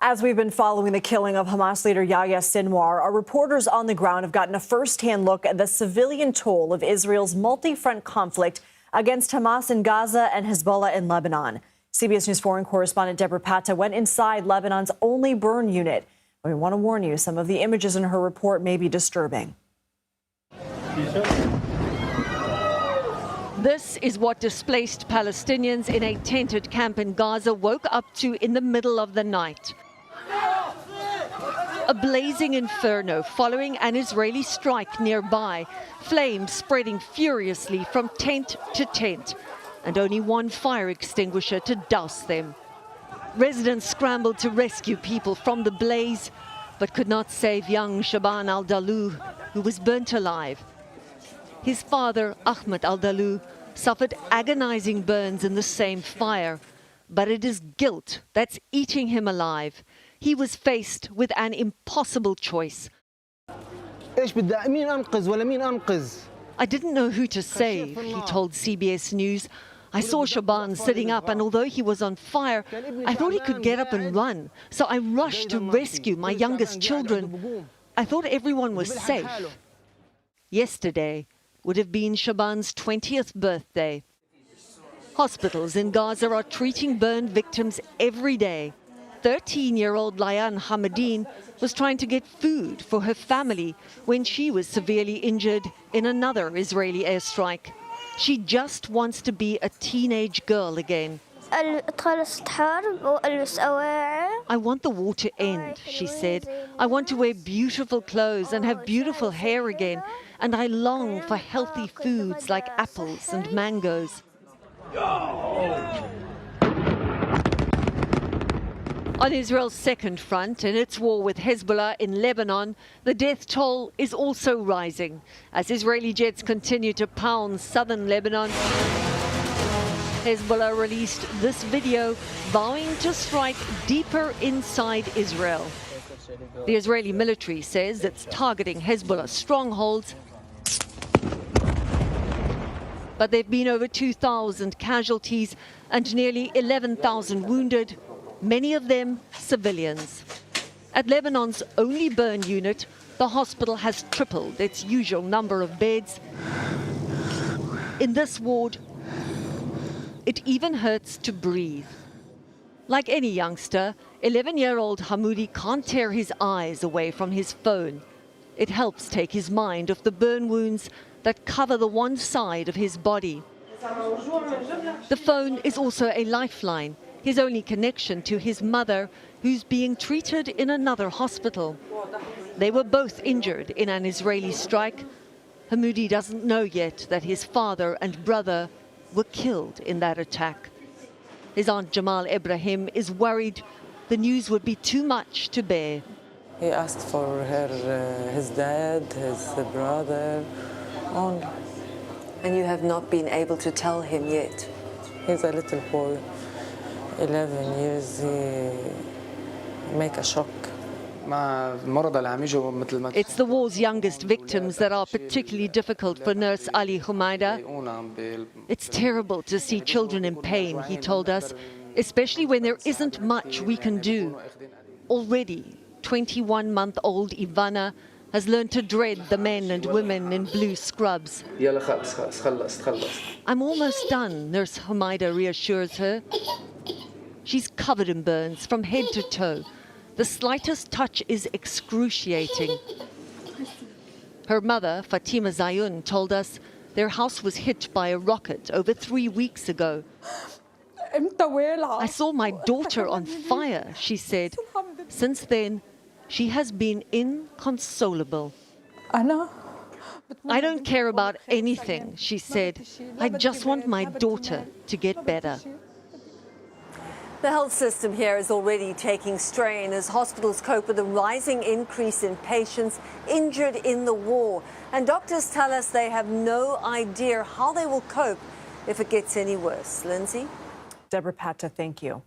As we've been following the killing of Hamas leader Yahya Sinwar, our reporters on the ground have gotten a first-hand look at the civilian toll of Israel's multi-front conflict against Hamas in Gaza and Hezbollah in Lebanon. CBS News foreign correspondent Deborah Patta went inside Lebanon's only burn unit. We want to warn you, some of the images in her report may be disturbing. This is what displaced Palestinians in a tented camp in Gaza woke up to in the middle of the night. A blazing inferno following an Israeli strike nearby, flames spreading furiously from tent to tent, and only one fire extinguisher to douse them. Residents scrambled to rescue people from the blaze, but could not save young Shaban al-Dalu, who was burnt alive. His father, Ahmed al-Dalu, suffered agonizing burns in the same fire, but it is guilt that's eating him alive. He was faced with an impossible choice. I didn't know who to save, he told CBS News. I saw Shaban sitting up, and although he was on fire, I thought he could get up and run. So I rushed to rescue my youngest children. I thought everyone was safe. Yesterday would have been Shaban's 20th birthday. Hospitals in Gaza are treating burn victims every day. 13-year-old Layan Hamadine was trying to get food for her family when she was severely injured in another Israeli airstrike. She just wants to be a teenage girl again. I want the war to end, she said. I want to wear beautiful clothes and have beautiful hair again. And I long for healthy foods like apples and mangoes. On Israel's second front, in its war with Hezbollah in Lebanon, the death toll is also rising as Israeli jets continue to pound southern Lebanon. Hezbollah released this video vowing to strike deeper inside Israel. The Israeli military says it's targeting Hezbollah strongholds, but there have been over 2,000 casualties and nearly 11,000 wounded, many of them civilians. At Lebanon's only burn unit, the hospital has tripled its usual number of beds. In this ward, it even hurts to breathe. Like any youngster, 11-year-old Hamoudi can't tear his eyes away from his phone. It helps take his mind off the burn wounds that cover the one side of his body. The phone is also a lifeline, his only connection to his mother, who's being treated in another hospital. They were both injured in an Israeli strike. Hamoudi doesn't know yet that his father and brother were killed in that attack. His aunt Jamal Ibrahim is worried the news would be too much to bear. He asked for his dad, his brother, only. And you have not been able to tell him yet? He's a little boy, 11 years, he make a shock. It's the war's youngest victims that are particularly difficult for nurse Ali Humaida. It's terrible to see children in pain, he told us, especially when there isn't much we can do. Already, 21-month-old Ivana has learned to dread the men and women in blue scrubs. I'm almost done, Nurse Humaida reassures her. She's covered in burns from head to toe. The slightest touch is excruciating. Her mother, Fatima Zayun, told us their house was hit by a rocket over 3 weeks ago. I saw my daughter on fire, she said. Since then, she has been inconsolable. I don't care about anything, she said. I just want my daughter to get better. The health system here is already taking strain as hospitals cope with a rising increase in patients injured in the war. And doctors tell us they have no idea how they will cope if it gets any worse. Lindsay? Deborah Patta, thank you.